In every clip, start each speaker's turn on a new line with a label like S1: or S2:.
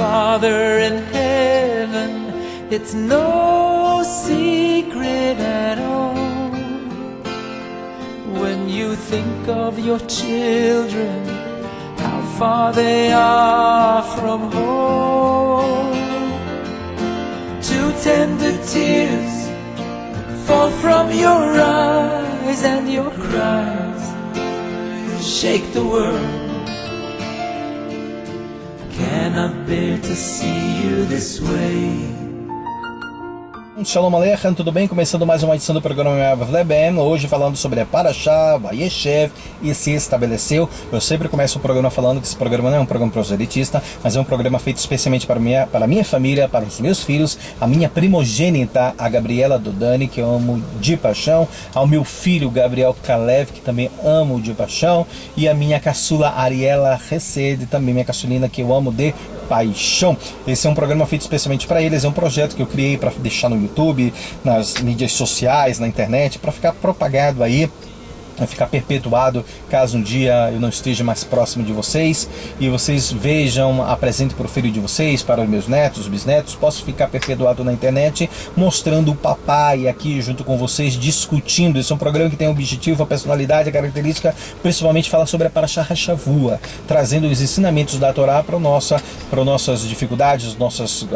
S1: Father in heaven, it's no secret at all. When you think of your children, how far they are from home. Two tender tears fall from your eyes, and your cries shake the world. Cannot bear to see you this way.
S2: Shalom Aleichem, tudo bem? Começando mais uma edição do programa Leben, hoje falando sobre a Parashá, Vayeshev, e se estabeleceu. Eu sempre começo o programa falando que esse programa não é um programa proselitista, mas é um programa feito especialmente para a minha família, para os meus filhos, a minha primogênita, a Gabriela Dodani, que eu amo de paixão, ao meu filho Gabriel Kalev, que também amo de paixão, e a minha caçula Ariela Hesed, também minha caçulina, que eu amo de paixão. Esse é um programa feito especialmente para eles, é um projeto que eu criei para deixar no YouTube, nas mídias sociais, na internet, para ficar propagado aí, ficar perpetuado caso um dia eu não esteja mais próximo de vocês e vocês vejam, apresentem para o filho de vocês, para os meus netos, bisnetos, posso ficar perpetuado na internet mostrando o papai aqui junto com vocês, discutindo. Esse é um programa que tem o objetivo, a personalidade, a característica, principalmente falar sobre a Parashá Hashavua, trazendo os ensinamentos da Torá para nossas dificuldades, os nossos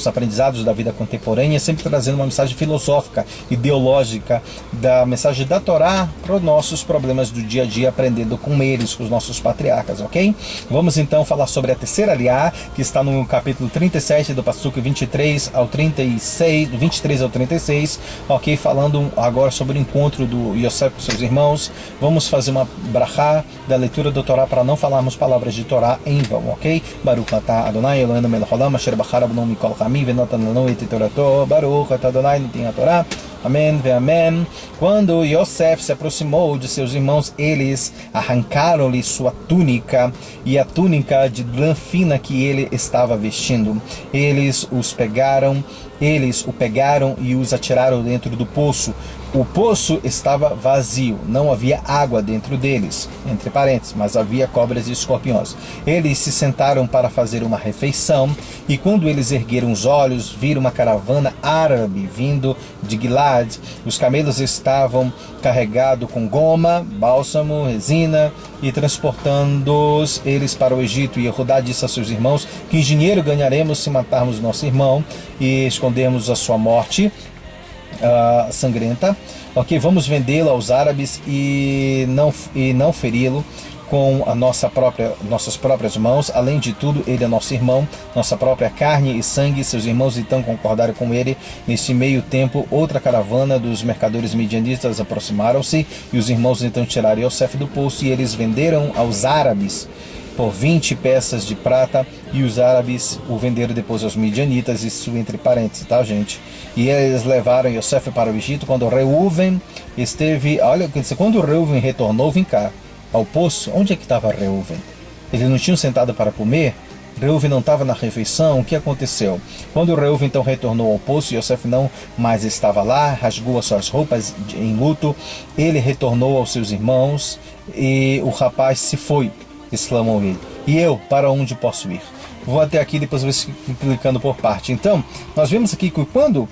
S2: aprendizados da vida contemporânea, sempre trazendo uma mensagem filosófica, ideológica, da mensagem da Torá para os nossos problemas do dia a dia, aprendendo com eles, com os nossos patriarcas, ok? Vamos então falar sobre a terceira aliá, que está no capítulo 37 do Passuque 23 ao 36, do 23 ao 36, ok? Falando agora sobre o encontro do Yosef com seus irmãos. Vamos fazer uma brachá da leitura do Torá para não falarmos palavras de Torá em vão, ok? Baruch atah Adonai Eloheinu melech haolam asher bachar bנו mikol chami venatan lanu et torato. Baruch atah Adonai noten haTorá. Amém ve amém. Quando Yosef se aproximou de seus irmãos, eles arrancaram-lhe sua túnica e a túnica de lã fina que ele estava vestindo. Eles o pegaram e os atiraram dentro do poço. O poço estava vazio, não havia água dentro deles, entre parênteses, mas havia cobras e escorpiões. Eles se sentaram para fazer uma refeição, e quando eles ergueram os olhos, viram uma caravana árabe vindo de Gilad. Os camelos estavam carregados com goma, bálsamo, resina, e transportando-os eles para o Egito. E Yehudá disse a seus irmãos: que dinheiro ganharemos se matarmos nosso irmão e escondermos a sua morte sangrenta, ok? Vamos vendê-lo aos árabes e não feri-lo com nossas próprias mãos. Além de tudo, ele é nosso irmão, nossa própria carne e sangue. Seus irmãos então concordaram com ele. Nesse meio tempo, outra caravana dos mercadores midianitas aproximaram-se, e os irmãos então tiraram Yosef do poço, e eles venderam aos árabes por 20 peças de prata, e os árabes o venderam depois aos midianitas, isso entre parênteses, tá, gente? E eles levaram Yosef para o Egito. Quando Reuven esteve, quando Reuven retornou, vem cá, ao poço, onde é que estava Reuven? Eles não tinham sentado para comer? Reuven não estava na refeição? O que aconteceu? Quando Reuven então retornou ao poço, Yosef não mais estava lá, rasgou as suas roupas em luto, ele retornou aos seus irmãos, e o rapaz se foi, exclamou ele. E eu, para onde posso ir? Vou até aqui, depois vou explicando por parte. Então, nós vemos aqui que quando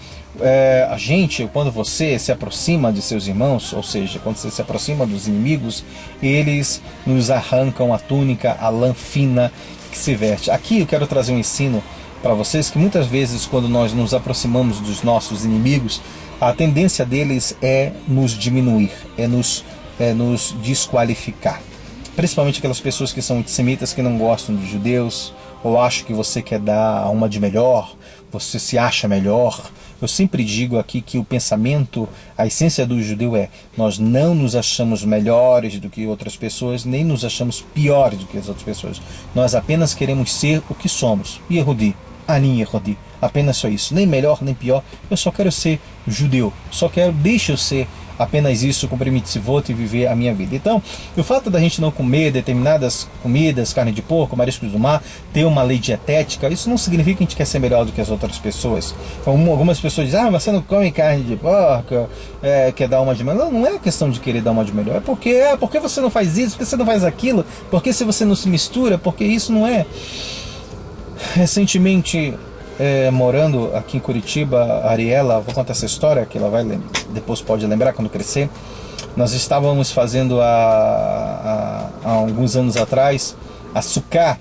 S2: quando você se aproxima de seus irmãos, ou seja, quando você se aproxima dos inimigos, eles nos arrancam a túnica, a lã fina que se veste. Aqui eu quero trazer um ensino para vocês, que muitas vezes quando nós nos aproximamos dos nossos inimigos, a tendência deles é nos diminuir, é nos desqualificar. Principalmente aquelas pessoas que são antissemitas, que não gostam dos judeus, ou acham que você quer dar uma de melhor, você se acha melhor. Eu sempre digo aqui que o pensamento, a essência do judeu é: nós não nos achamos melhores do que outras pessoas, nem nos achamos piores do que as outras pessoas. Nós apenas queremos ser o que somos. Yehudi, Ani Yehudi. Apenas só isso. Nem melhor, nem pior. Eu só quero ser judeu. Deixa eu ser apenas isso, cumprir mitzvot e viver a minha vida. Então, o fato da gente não comer determinadas comidas, carne de porco, mariscos do mar, ter uma lei dietética, isso não significa que a gente quer ser melhor do que as outras pessoas. Algumas pessoas dizem: mas você não come carne de porco, quer dar uma de melhor. Não é questão de querer dar uma de melhor, é porque você não faz isso, porque você não faz aquilo, porque se você não se mistura, porque isso não é. Recentemente, morando aqui em Curitiba, a Ariela, vou contar essa história que ela vai depois pode lembrar quando crescer. Nós estávamos fazendo há alguns anos atrás a Sukkah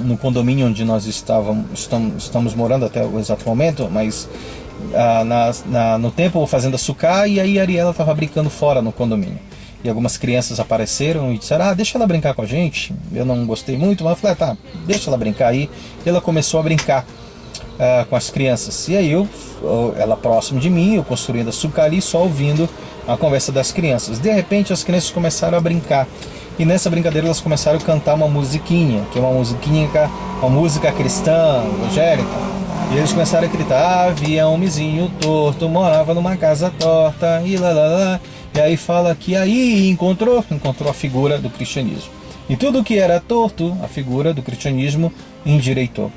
S2: no condomínio onde nós estamos morando até o exato momento, mas no tempo fazendo a Sukkah, e aí a Ariela estava brincando fora no condomínio. E algumas crianças apareceram e disseram, deixa ela brincar com a gente. Eu não gostei muito, mas eu falei, tá, deixa ela brincar aí. E ela começou a brincar com as crianças. E aí ela próximo de mim, eu construindo a Sukkah ali, só ouvindo a conversa das crianças. De repente as crianças começaram a brincar. E nessa brincadeira elas começaram a cantar uma musiquinha, que é uma música cristã, evangélica. E eles começaram a gritar, havia um homenzinho torto, morava numa casa torta, e lá lá lá. E aí fala que aí encontrou a figura do cristianismo. E tudo que era torto, a figura do cristianismo endireitou.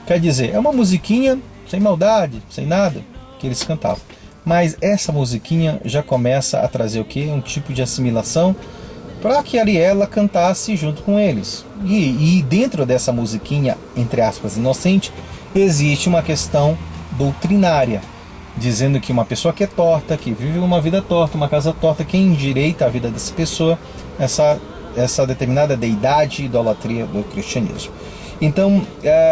S2: Quer dizer, é uma musiquinha sem maldade, sem nada, que eles cantavam. Mas essa musiquinha já começa a trazer o quê? Um tipo de assimilação para que Ariela cantasse junto com eles. E dentro dessa musiquinha, entre aspas, inocente, existe uma questão doutrinária, dizendo que uma pessoa que é torta, que vive uma vida torta, uma casa torta, quem endireita a vida dessa pessoa, essa determinada deidade, idolatria do cristianismo. Então,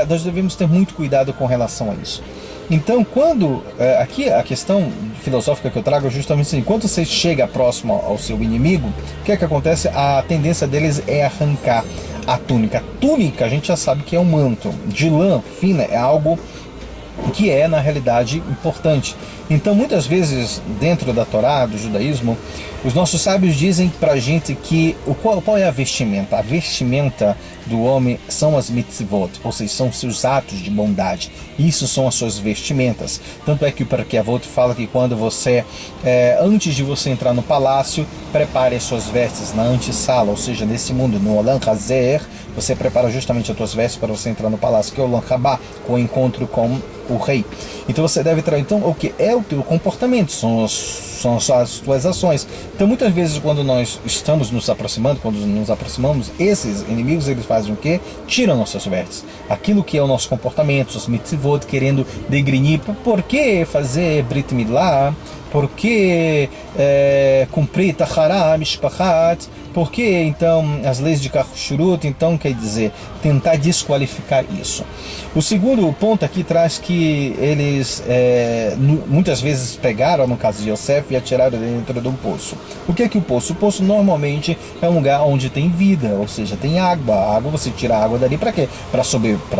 S2: nós devemos ter muito cuidado com relação a isso. Então, aqui a questão filosófica que eu trago é justamente assim, quando você chega próximo ao seu inimigo, o que é que acontece? A tendência deles é arrancar a túnica. A túnica, a gente já sabe que é um manto de lã fina, é algo que é, na realidade, importante. Então, muitas vezes, dentro da Torá, do judaísmo, os nossos sábios dizem pra gente que qual é a vestimenta? A vestimenta do homem são as mitzvot, ou seja, são seus atos de bondade. Isso são as suas vestimentas. Tanto é que o Pirkei Avot fala que quando você, antes de você entrar no palácio, prepare as suas vestes na antessala, ou seja, nesse mundo, no Olam Hazer, você prepara justamente as suas vestes para você entrar no palácio, que é o Olam Haba, com o encontro com o rei. Então você deve trazer, então, o que é o teu comportamento, são as tuas ações. Então muitas vezes quando nós estamos nos aproximando, quando nos aproximamos, esses inimigos, eles fazem o quê? Tiram nossas vestes. Aquilo que é o nosso comportamento, os mitzvot, querendo degrinir. Por que fazer Brit Milá? Por que cumprir Tahara, Mishpachat? Por que então as leis de Kashrut? Então quer dizer, tentar desqualificar isso. O segundo ponto aqui traz que eles muitas vezes pegaram, no caso de Yosef, e atiraram dentro de um poço. O que é que o poço? O poço normalmente é um lugar onde tem vida, ou seja, tem água. A água, você tira a água dali para quê? Para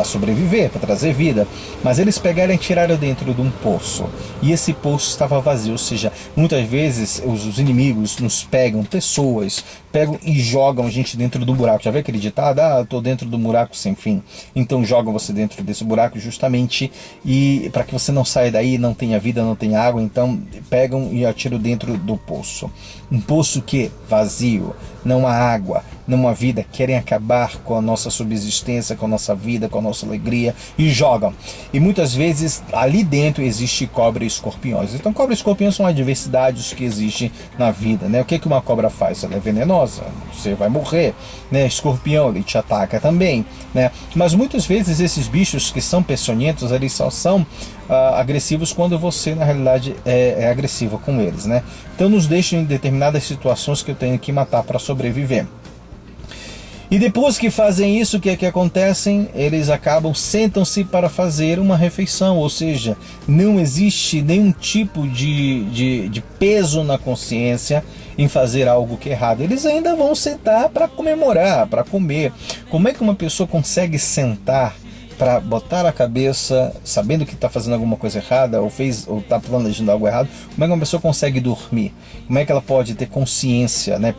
S2: sobreviver, para trazer vida. Mas eles pegaram e tiraram dentro de um poço. E esse poço estava vazio, ou seja, muitas vezes os inimigos nos pegam, pessoas, pegam e jogam a gente dentro do buraco. Já viu aquele ditado? Estou dentro do buraco sem fim. Então jogam você dentro desse buraco justamente e para que você não saia daí, não tenha vida, não tenha água, então pegam e atiram dentro do poço. Um poço que vazio, não há água, não há vida, querem acabar com a nossa subsistência, com a nossa vida, com a nossa alegria e jogam. E muitas vezes ali dentro existe cobra e escorpiões. Então cobra e escorpiões são adversidades que existem na vida, né? O que uma cobra faz? Ela é venenosa, você vai morrer, né? Escorpião, ele te ataca também, né? Mas muitas vezes esses bichos que são peçonhentos, eles só são agressivos quando você na realidade é agressivo com eles, né? Então nos deixam em determinadas situações que eu tenho que matar para sobreviver. E depois que fazem isso, o que é que acontecem? Eles sentam-se para fazer uma refeição, ou seja, não existe nenhum tipo de peso na consciência em fazer algo que é errado. Eles ainda vão sentar para comemorar, para comer. Como é que uma pessoa consegue sentar para botar a cabeça, sabendo que está fazendo alguma coisa errada, ou está planejando algo errado? Como é que uma pessoa consegue dormir? Como é que ela pode ter consciência, né?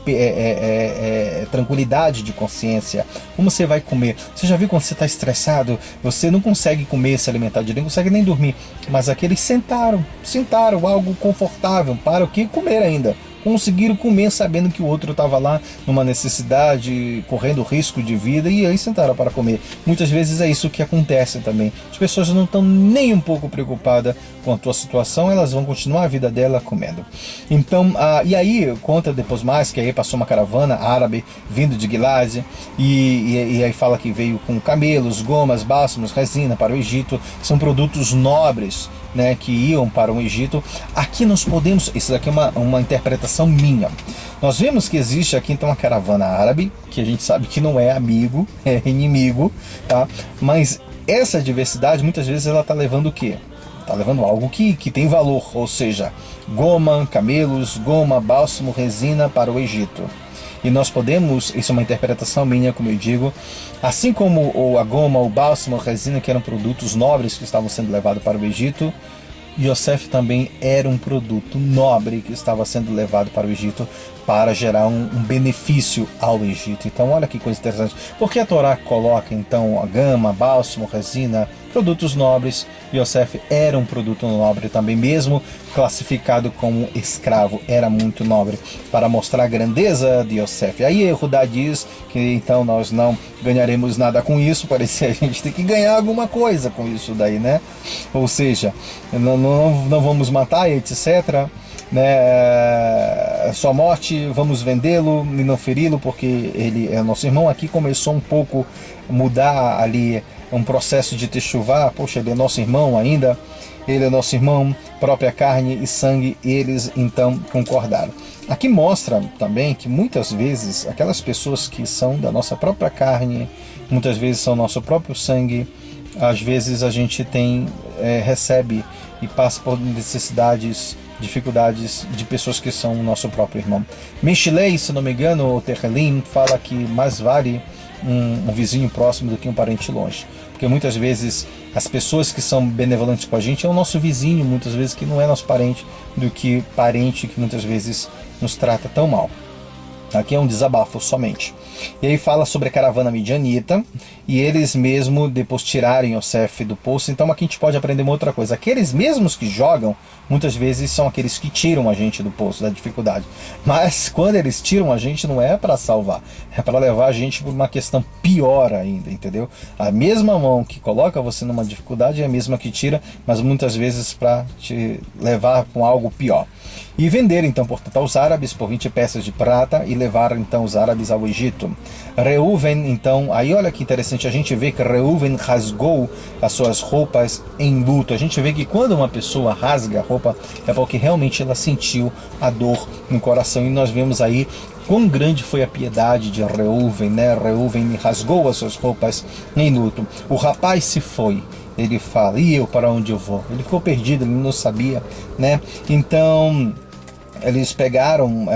S2: Tranquilidade de consciência? Como você vai comer? Você já viu quando você está estressado, você não consegue comer, se alimentar direito, não consegue nem dormir. Mas aqueles sentaram algo confortável para o que comer ainda. conseguiram comer sabendo que o outro estava lá numa necessidade, correndo risco de vida, e aí sentaram para comer. Muitas vezes é isso que acontece também. As pessoas não estão nem um pouco preocupadas com a tua situação, elas vão continuar a vida dela comendo. Então, e aí conta depois mais que aí passou uma caravana árabe vindo de Gileade, e aí fala que veio com camelos, gomas, bálsamos, resina para o Egito. São produtos nobres, né, que iam para o Egito. Aqui nós podemos, isso daqui é uma interpretação minha, nós vemos que existe aqui então uma caravana árabe, que a gente sabe que não é amigo, é inimigo, tá? Mas essa diversidade muitas vezes ela está levando o quê? Está levando algo que tem valor, ou seja, goma, camelos, goma, bálsamo, resina para o Egito. E nós podemos, isso é uma interpretação minha, como eu digo, assim como a goma, o bálsamo, a resina, que eram produtos nobres que estavam sendo levados para o Egito, Yosef também era um produto nobre que estava sendo levado para o Egito para gerar um benefício ao Egito. Então olha que coisa interessante. Porque a Torá coloca então a gama, bálsamo, resina, produtos nobres. Yosef era um produto nobre também, mesmo classificado como escravo, era muito nobre, para mostrar a grandeza de Yosef. Aí Judá diz que então nós não ganharemos nada com isso, parece que a gente tem que ganhar alguma coisa com isso daí, né? Ou seja, não vamos matar, etc., né? Sua morte, vamos vendê-lo e não feri-lo, porque ele é nosso irmão. Aqui começou um pouco mudar ali um processo de techuvá. Poxa, ele é nosso irmão ainda, ele é nosso irmão, própria carne e sangue. Eles então concordaram. Aqui mostra também que muitas vezes aquelas pessoas que são da nossa própria carne, muitas vezes são nosso próprio sangue, às vezes a gente recebe e passa por necessidades, dificuldades de pessoas que são o nosso próprio irmão. Meshilei, se não me engano, o Terrelim, fala que mais vale um vizinho próximo do que um parente longe. Porque muitas vezes as pessoas que são benevolentes com a gente é o nosso vizinho, muitas vezes que não é nosso parente, do que parente que muitas vezes nos trata tão mal. Aqui é um desabafo somente. E aí fala sobre a caravana midianita, e eles mesmo depois tirarem Yosef do poço. Então aqui a gente pode aprender uma outra coisa. Aqueles mesmos que jogam, muitas vezes são aqueles que tiram a gente do poço, da dificuldade. Mas quando eles tiram a gente, não é para salvar, é para levar a gente por uma questão pior ainda, entendeu? A mesma mão que coloca você numa dificuldade é a mesma que tira, mas muitas vezes para te levar com algo pior. E venderam então, portanto, aos árabes por 20 peças de prata, e levaram então os árabes ao Egito. Reuven, então, aí olha que interessante, a gente vê que Reuven rasgou as suas roupas em luto. A gente vê que quando uma pessoa rasga a roupa, é porque realmente ela sentiu a dor no coração, e nós vemos aí quão grande foi a piedade de Reuven, né? Reuven rasgou as suas roupas em luto. O rapaz se foi. Ele fala, e eu, para onde eu vou? Ele ficou perdido, ele não sabia, né? Então eles pegaram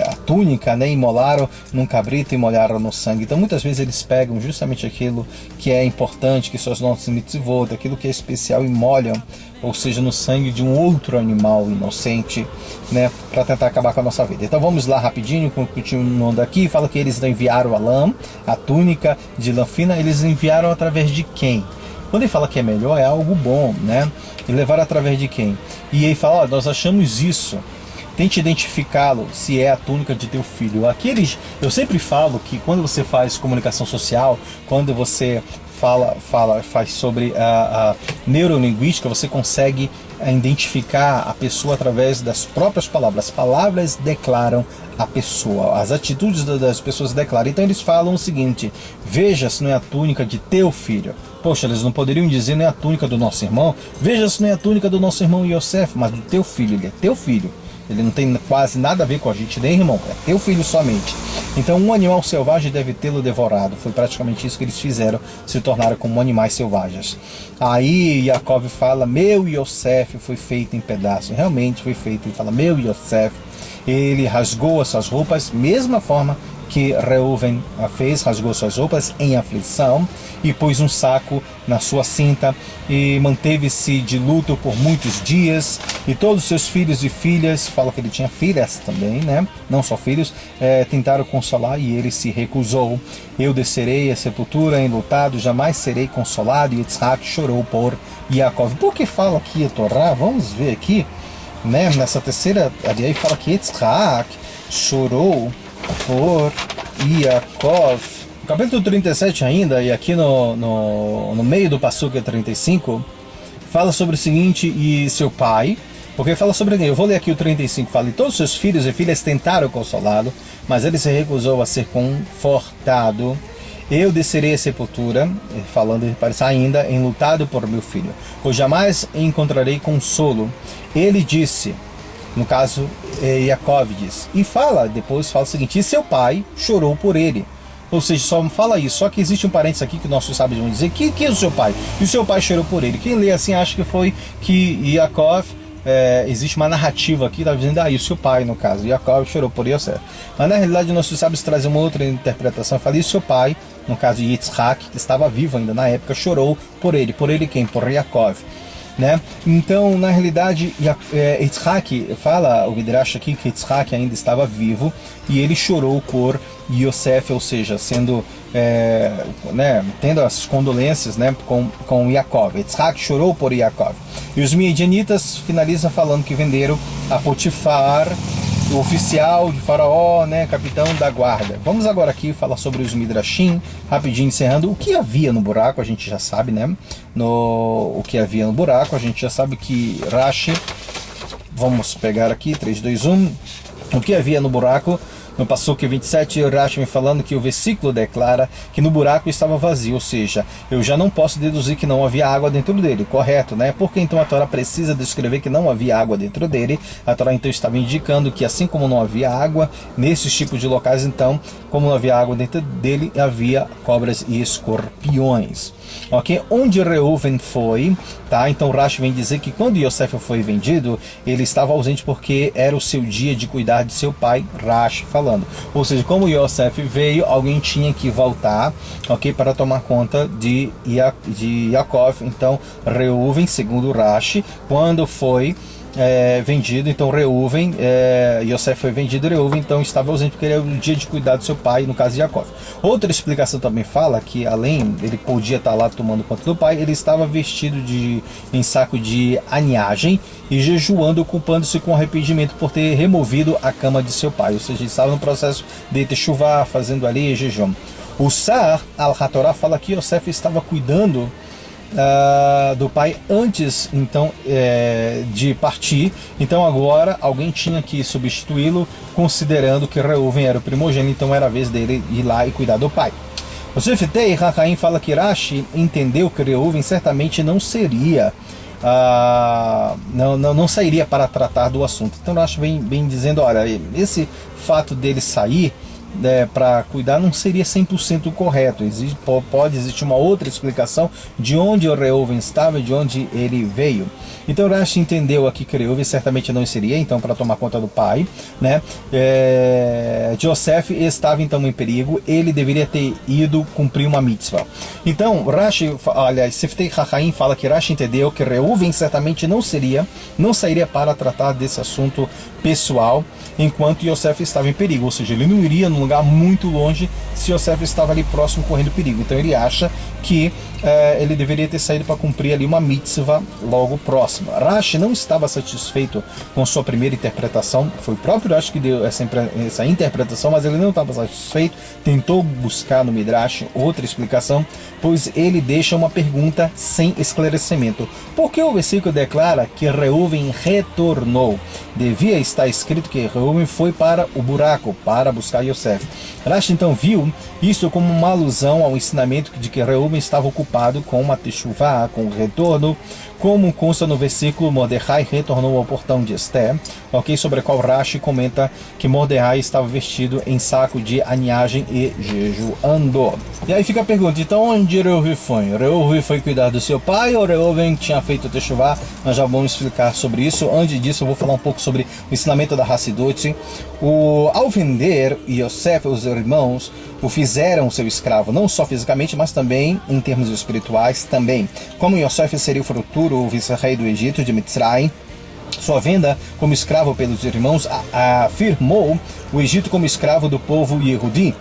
S2: a túnica, né, imolaram num cabrito e molharam no sangue. Então muitas vezes eles pegam justamente aquilo que é importante, que são os nossos mitzvot, aquilo que é especial, e molham, ou seja, no sangue de um outro animal inocente, né, para tentar acabar com a nossa vida. Então vamos lá rapidinho, continuando aqui. Fala que eles enviaram a lã, a túnica de lã fina. Eles enviaram através de quem? Quando ele fala que é melhor, é algo bom, né? E levaram através de quem? E ele fala, ó, nós achamos isso. Tente identificá-lo, se é a túnica de teu filho. Eu sempre falo que quando você faz comunicação social, quando você faz sobre a neurolinguística, você consegue identificar a pessoa através das próprias palavras. As palavras declaram a pessoa, as atitudes das pessoas declaram. Então eles falam o seguinte: veja se não é a túnica de teu filho. Poxa, eles não poderiam dizer não é a túnica do nosso irmão? Veja se não é a túnica do nosso irmão Yosef, mas do teu filho. Ele é teu filho. Ele não tem quase nada a ver com a gente, nem irmão, é teu filho somente. Então um animal selvagem deve tê-lo devorado. Foi praticamente isso que eles fizeram, se tornaram como animais selvagens. Aí Yaakov fala, meu Yosef foi feito em pedaços. Realmente foi feito. Ele fala, meu Yosef. Ele rasgou as suas roupas, mesma forma que Reuven fez, rasgou suas roupas em aflição, e pôs um saco na sua cinta, e manteve-se de luto por muitos dias. E todos seus filhos e filhas, fala que ele tinha filhas também, né? Não só filhos, tentaram consolar, e ele se recusou. Eu descerei à sepultura enlutado, jamais serei consolado. E Yitzhak chorou por Yaakov. Por que fala aqui a Torá? Vamos ver aqui. né? Nessa terceira, aí fala que Yitzhak chorou por Yaakov. No capítulo 37 ainda, e aqui no meio do Passuca 35, fala sobre o seguinte, e seu pai, porque fala sobre ele. Eu vou ler aqui o 35, fala: e todos seus filhos e filhas tentaram consolá-lo, mas ele se recusou a ser confortado. Eu descerei a sepultura, falando ainda, enlutado por meu filho, pois jamais encontrarei consolo. Ele disse, no caso, Yaakov diz, e depois fala o seguinte: e seu pai chorou por ele. Ou seja, só fala isso. Só que existe um parênteses aqui que nossos sábios vão dizer que é o seu pai. E o seu pai chorou por ele. Quem lê assim acha que foi que Yaakov, existe uma narrativa aqui, está dizendo, e o seu pai, no caso, Yaakov chorou por Yosef. Mas na realidade nossos sábios trazem uma outra interpretação. Fala, e o seu pai, no caso de Yitzhak, que estava vivo ainda na época, chorou por ele. Por ele quem? Por Yaakov. Né? Então, na realidade, Yitzhak, fala o Midrash aqui que Yitzhak ainda estava vivo e ele chorou por Yosef, ou seja, sendo, tendo as condolências, né, com Yaakov. Yitzhak chorou por Yaakov. E os midianitas finalizam falando que venderam a Potifar, o oficial de Faraó, né, capitão da guarda. Vamos agora aqui falar sobre os Midrashim, rapidinho encerrando. O que havia no buraco, a gente já sabe, né? O que havia no buraco, a gente já sabe que Rashi, vamos pegar aqui, 3, 2, 1, o que havia no buraco. No Passuca 27, Rashi me falando que o versículo declara que no buraco estava vazio, ou seja, eu já não posso deduzir que não havia água dentro dele, correto, né? Porque então a Torá precisa descrever que não havia água dentro dele. A Torá então estava indicando que assim como não havia água nesses tipos de locais, então, como não havia água dentro dele, havia cobras e escorpiões. Ok? Onde Reuven foi, tá? Então Rashi vem dizer que quando Yosef foi vendido, ele estava ausente porque era o seu dia de cuidar de seu pai, Rashi falando. Ou seja, como Yosef veio, alguém tinha que voltar, ok? Para tomar conta de Yaakov. Então Reuven, segundo Rashi, quando foi vendido, então Reuven, Yosef foi vendido, Reuven então estava ausente porque era o dia de cuidar do seu pai, no caso de Yaakov. Outra explicação também fala que além, ele podia estar lá tomando conta do pai, ele estava vestido em saco de aniagem e jejuando, culpando-se com arrependimento por ter removido a cama de seu pai, ou seja, ele estava no processo de techuvá, fazendo ali jejum. O Sar al-Hatorá fala que Yosef estava cuidando do pai antes então de partir, então agora alguém tinha que substituí-lo, considerando que Reuven era o primogênito, então era a vez dele ir lá e cuidar do pai. O Sefetei Hakaim fala que Rashi entendeu que Reuven certamente não seria não sairia para tratar do assunto. Então Rashi vem dizendo, olha, esse fato dele sair para cuidar não seria 100% correto. Pode existir uma outra explicação de onde o Reuven estava e de onde ele veio. Então Rashi entendeu aqui que Reuven certamente não seria então para tomar conta do pai, né? Yosef estava então em perigo, ele deveria ter ido cumprir uma mitzvah. Então Rashi, aliás, Seftei Hachaim fala que Rashi entendeu que Reuven certamente não sairia para tratar desse assunto pessoal enquanto Yosef estava em perigo, ou seja, ele não iria num lugar muito longe se Yosef estava ali próximo correndo perigo. Então ele acha que ele deveria ter saído para cumprir ali uma mitzvah logo próxima. Rashi não estava satisfeito com sua primeira interpretação, foi o próprio Rashi que deu essa interpretação, mas ele não estava satisfeito, tentou buscar no Midrash outra explicação, pois ele deixa uma pergunta sem esclarecimento. Por que o versículo declara que Reuven retornou? Devia estar escrito que Reuven foi para o buraco, para buscar Yosef. Rashi então viu isso como uma alusão ao ensinamento de que Reuven estava ocupado com uma techuvá, com o retorno, como consta no versículo, Mordecai retornou ao portão de Esther, ok? Sobre a qual Rashi comenta que Mordecai estava vestido em saco de aniagem e jejuando. E aí fica a pergunta, então onde Reuven foi? Reuven foi cuidar do seu pai ou Reuven tinha feito techuvá? Nós já vamos explicar sobre isso. Antes disso eu vou falar um pouco sobre o ensinamento da Hassidut. Ao vender Yosef, os irmãos o fizeram seu escravo, não só fisicamente, mas também em termos espirituais também. Como Yosef seria o futuro vice-rei do Egito, de Mitzrayim, sua venda como escravo pelos irmãos afirmou o Egito como escravo do povo Yehudi.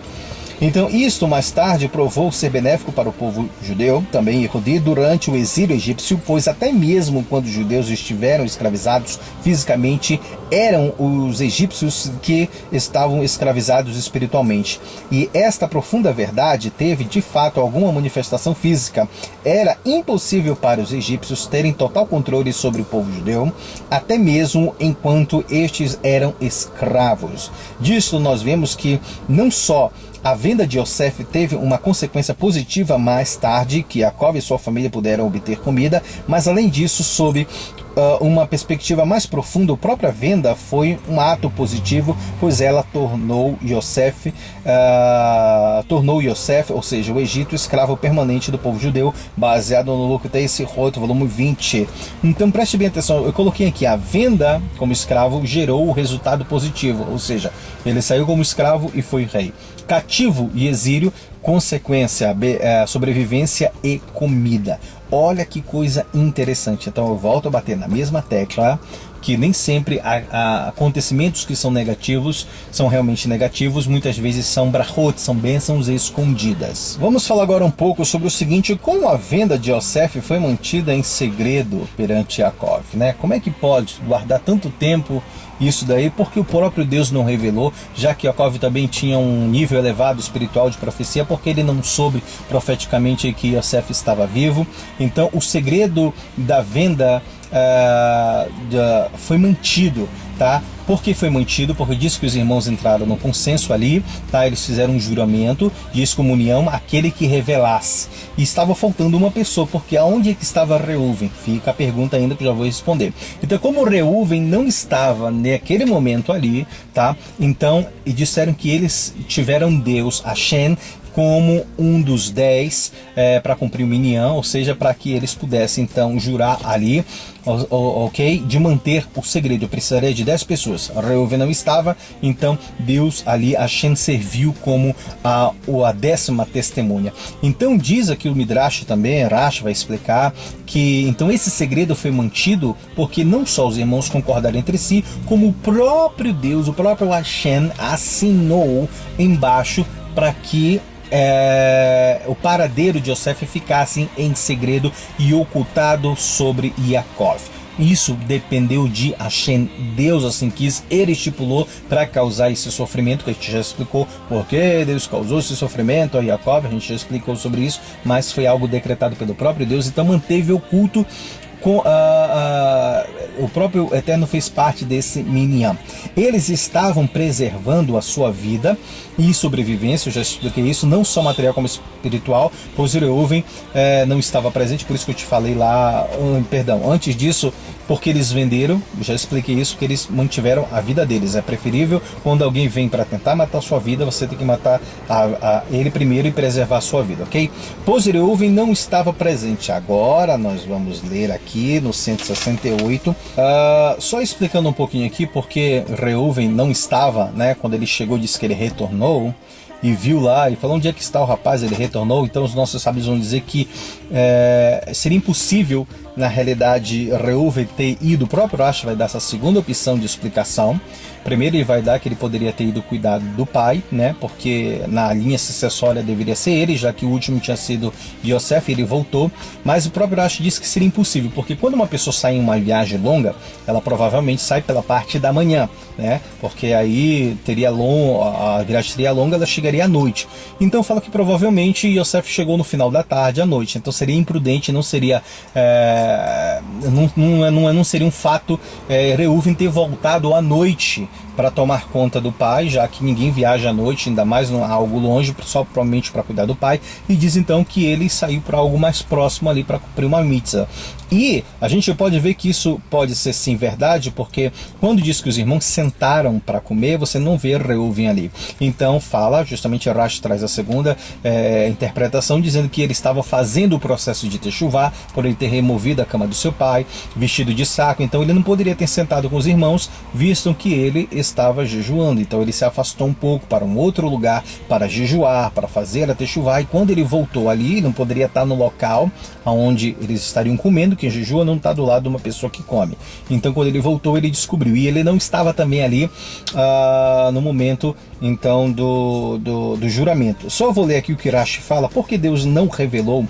S2: Então isto mais tarde provou ser benéfico para o povo judeu, também Yehudi, durante o exílio egípcio, pois até mesmo quando os judeus estiveram escravizados fisicamente, eram os egípcios que estavam escravizados espiritualmente. E esta profunda verdade teve de fato alguma manifestação física. Era impossível para os egípcios terem total controle sobre o povo judeu, até mesmo enquanto estes eram escravos. Disso nós vemos que não só a venda de Yosef teve uma consequência positiva mais tarde, que Jacó e sua família puderam obter comida, mas além disso, sob uma perspectiva mais profunda, a própria venda foi um ato positivo, pois ela tornou Yosef, ou seja, o Egito, escravo permanente do povo judeu, baseado no Lucas Rot, volume 20. Então preste bem atenção, eu coloquei aqui, a venda como escravo gerou o resultado positivo, ou seja, ele saiu como escravo e foi rei. Cativo e exílio, consequência, sobrevivência e comida. Olha que coisa interessante. Então eu volto a bater na mesma tecla, que nem sempre acontecimentos que são negativos são realmente negativos, muitas vezes são brachot, são bênçãos escondidas. Vamos falar agora um pouco sobre o seguinte: como a venda de Yosef foi mantida em segredo perante Jacó, né? Como é que pode guardar tanto tempo isso daí? Porque o próprio Deus não revelou, já que Jacó também tinha um nível elevado espiritual de profecia, porque ele não soube profeticamente que Yosef estava vivo. Então o segredo da venda foi mantido, tá? Por que foi mantido? Porque diz que os irmãos entraram no consenso ali, tá? Eles fizeram um juramento de excomunhão, aquele que revelasse. E estava faltando uma pessoa, porque aonde é que estava Reuven? Fica a pergunta ainda que eu já vou responder. Então, como Reuven não estava naquele momento ali, tá? Então, e disseram que eles tiveram Deus, Hashem, como um dos 10 para cumprir o minyan, ou seja, para que eles pudessem então jurar ali, ok, de manter o segredo. Eu precisaria de 10 pessoas. Reuven não estava, então Deus ali, Hashem serviu como a 10ª testemunha. Então diz aqui o Midrash também, Rashi vai explicar que então esse segredo foi mantido porque não só os irmãos concordaram entre si, como o próprio Deus, o próprio Hashem assinou embaixo para que o paradeiro de Yosef ficasse em segredo e ocultado sobre Yaakov. Isso dependeu de Hashem, Deus assim quis, ele estipulou para causar esse sofrimento, que a gente já explicou porque Deus causou esse sofrimento a Yaakov, a gente já explicou sobre isso, mas foi algo decretado pelo próprio Deus, então manteve oculto. O próprio Eterno fez parte desse minyan. Eles estavam preservando a sua vida e sobrevivência, eu já expliquei isso, não só material como espiritual, pois Reuven não estava presente, por isso que eu te falei lá, antes disso, porque eles venderam, já expliquei isso, que eles mantiveram a vida deles. É preferível, quando alguém vem para tentar matar a sua vida, você tem que matar ele primeiro e preservar a sua vida, ok? Pois Reuven não estava presente. Agora nós vamos ler aqui no 168, só explicando um pouquinho aqui, porque Reuven não estava, né, quando ele chegou, disse que ele retornou, e viu lá, e falou: onde é que está o rapaz? Ele retornou. Então os nossos sábios vão dizer que seria impossível, na realidade, Reuven ter ido. O próprio Rashi vai dar essa segunda opção de explicação. Primeiro ele vai dar que ele poderia ter ido cuidar do pai, né? Porque na linha sucessória deveria ser ele, já que o último tinha sido Yosef, ele voltou. Mas o próprio Rashi disse que seria impossível, porque quando uma pessoa sai em uma viagem longa, ela provavelmente sai pela parte da manhã, né? Porque aí a viagem seria longa, ela chegaria à noite. Então fala que provavelmente Yosef chegou no final da tarde, à noite. Então seria imprudente, não seria não seria um fato Reuven ter voltado à noite para tomar conta do pai, já que ninguém viaja à noite, ainda mais algo longe, só provavelmente para cuidar do pai. E diz então que ele saiu para algo mais próximo ali para cumprir uma mitzvah. E a gente pode ver que isso pode ser sim verdade, porque quando diz que os irmãos sentaram para comer, você não vê Reuven ali. Então fala, justamente Rashi traz a segunda interpretação, dizendo que ele estava fazendo o processo de techuvá, por ele ter removido a cama do seu pai, vestido de saco. Então ele não poderia ter sentado com os irmãos, visto que ele estava jejuando. Então ele se afastou um pouco para um outro lugar para jejuar, para fazer a techuvá. E quando ele voltou ali, não poderia estar no local onde eles estariam comendo, que jejua não está do lado de uma pessoa que come. Então quando ele voltou, ele descobriu. E ele não estava também ali no momento então do juramento. Só vou ler aqui o que Rashi fala, porque Deus não revelou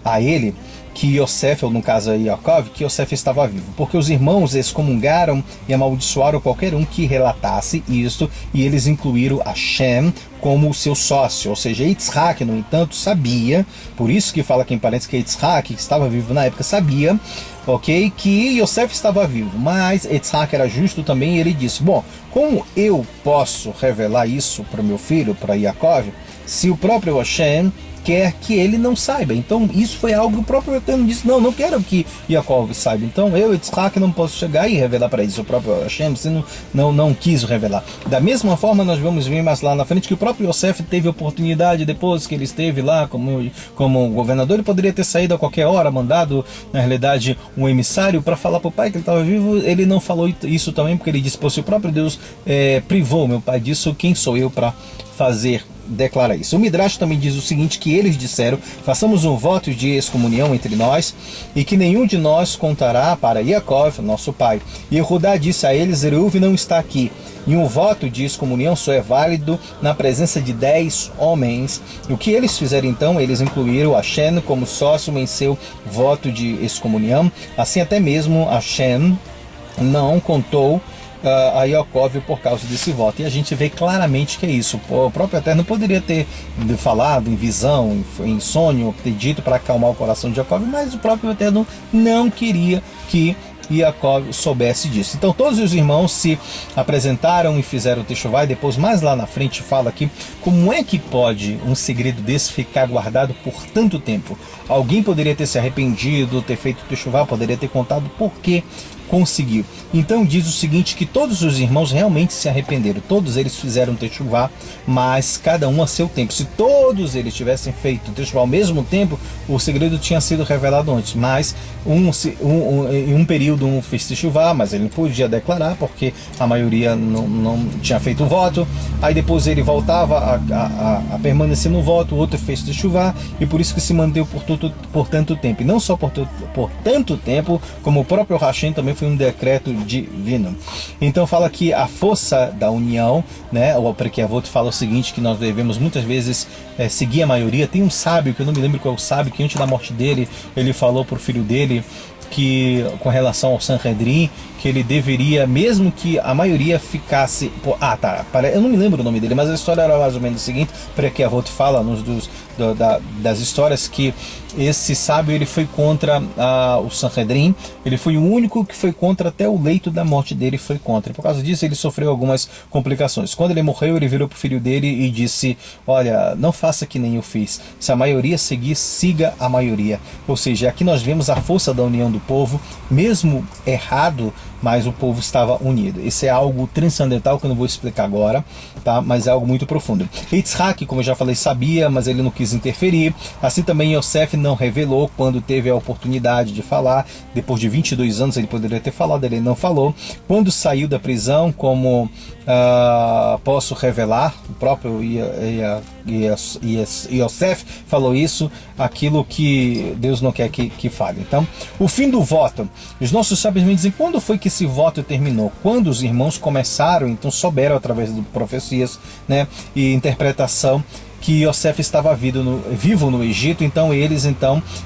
S2: a ele que Yosef, ou no caso Yaakov, que Yosef estava vivo, porque os irmãos excomungaram e amaldiçoaram qualquer um que relatasse isto, e eles incluíram Hashem como seu sócio, ou seja, Yitzhak, no entanto, sabia, por isso que fala aqui em parênteses que Yitzhak, que estava vivo na época, sabia, ok, que Yosef estava vivo, mas Yitzhak era justo também, e ele disse, bom, como eu posso revelar isso para o meu filho, para Yaakov, se o próprio Hashem quer que ele não saiba? Então isso foi algo que o próprio Eterno disse, não quero que Yaakov saiba, então eu, Yitzhak, não posso chegar e revelar para eles. O próprio Hashem não quis revelar. Da mesma forma nós vamos ver mais lá na frente que o próprio Yosef teve oportunidade, depois que ele esteve lá como governador, ele poderia ter saído a qualquer hora, mandado na realidade um emissário para falar para o pai que ele estava vivo. Ele não falou isso também, porque ele disse, se o próprio Deus privou meu pai disso, quem sou eu para declara isso. O Midrash também diz o seguinte, que eles disseram, façamos um voto de excomunhão entre nós, e que nenhum de nós contará para Yaakov, nosso pai. E Judá disse a eles, Reuve não está aqui, e um voto de excomunhão só é válido na presença de 10 homens. O que eles fizeram então? Eles incluíram Hashem como sócio em seu voto de excomunhão, assim até mesmo Hashem não contou a Yaakov por causa desse voto, e a gente vê claramente que é isso. O próprio Eterno poderia ter falado em visão, em sonho, ter dito para acalmar o coração de Yaakov, mas o próprio Eterno não queria que Yaakov soubesse disso. Então todos os irmãos se apresentaram e fizeram o Teshuvá, e depois mais lá na frente fala aqui como é que pode um segredo desse ficar guardado por tanto tempo. Alguém poderia ter se arrependido, ter feito o Teshuvá, poderia ter contado por que conseguiu. Então diz o seguinte, que todos os irmãos realmente se arrependeram, todos eles fizeram Teshuvá, mas cada um a seu tempo. Se todos eles tivessem feito Teshuvá ao mesmo tempo, o segredo tinha sido revelado antes, mas em um período um fez Teshuvá, mas ele não podia declarar, porque a maioria não tinha feito o voto, aí depois ele voltava a permanecer no voto, o outro fez Teshuvá, e por isso que se manteve por tanto tempo, e não só por tanto tempo, como o próprio Hashem também foi um decreto divino. Então fala que a força da união, né, o Perkei Avot fala o seguinte, que nós devemos muitas vezes seguir a maioria. Tem um sábio, que eu não me lembro qual é o sábio, que antes da morte dele, ele falou para o filho dele, que com relação ao Sanhedrin, que ele deveria, mesmo que a maioria ficasse... eu não me lembro o nome dele, mas a história era mais ou menos o seguinte, Perkei Avot fala das histórias, que esse sábio ele foi contra o Sanhedrin, ele foi o único que foi contra, até o leito da morte dele foi contra, e por causa disso ele sofreu algumas complicações. Quando ele morreu, ele virou para o filho dele e disse, olha, não faça que nem eu fiz, se a maioria seguir, siga a maioria. Ou seja, aqui nós vemos a força da união do povo, mesmo errado, mas o povo estava unido. Isso é algo transcendental que eu não vou explicar agora, tá? Mas é algo muito profundo. Yitzhak, como eu já falei, sabia, mas ele não quis interferir. Assim também Yosef não revelou quando teve a oportunidade de falar. Depois de 22 anos ele poderia ter falado, ele não falou. Quando saiu da prisão, como posso revelar, o próprio Yosef falou isso, aquilo que Deus não quer que fale. Então, o fim do voto. Os nossos sábios me dizem, quando foi que esse voto terminou? Quando os irmãos começaram, então souberam através de profecias, né, e interpretação, que Yosef estava vivo no Egito, então eles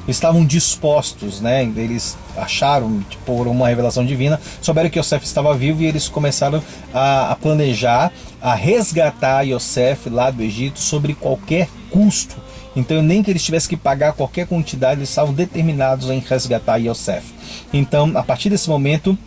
S2: estavam dispostos, né? Eles acharam, por uma revelação divina, souberam que Yosef estava vivo, e eles começaram a planejar, a resgatar Yosef lá do Egito sobre qualquer custo. Então nem que eles tivessem que pagar qualquer quantidade, eles estavam determinados em resgatar Yosef. Então a partir desse momento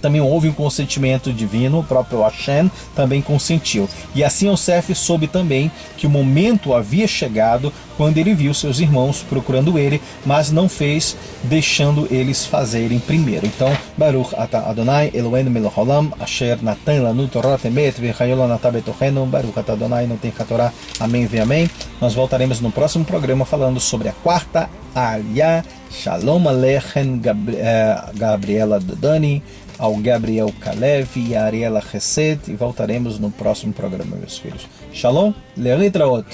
S2: também houve um consentimento divino, o próprio Hashem também consentiu. E assim Yosef soube também que o momento havia chegado, quando ele viu seus irmãos procurando ele, mas não fez, deixando eles fazerem primeiro. Então, Baruch atah Adonai Eloheinu melech haolam, asher natan lanu Torah emet v'chayot lanu betochenu, Baruch atah Adonai noten haTorah. Amém e amém. Nós voltaremos no próximo programa falando sobre a quarta Aliyah. Shalom Aleichem, Gabriela Dodani, ao Gabriel Kalev e a Ariela Chesed, e voltaremos no próximo programa, meus filhos. Shalom, Le'ritraot.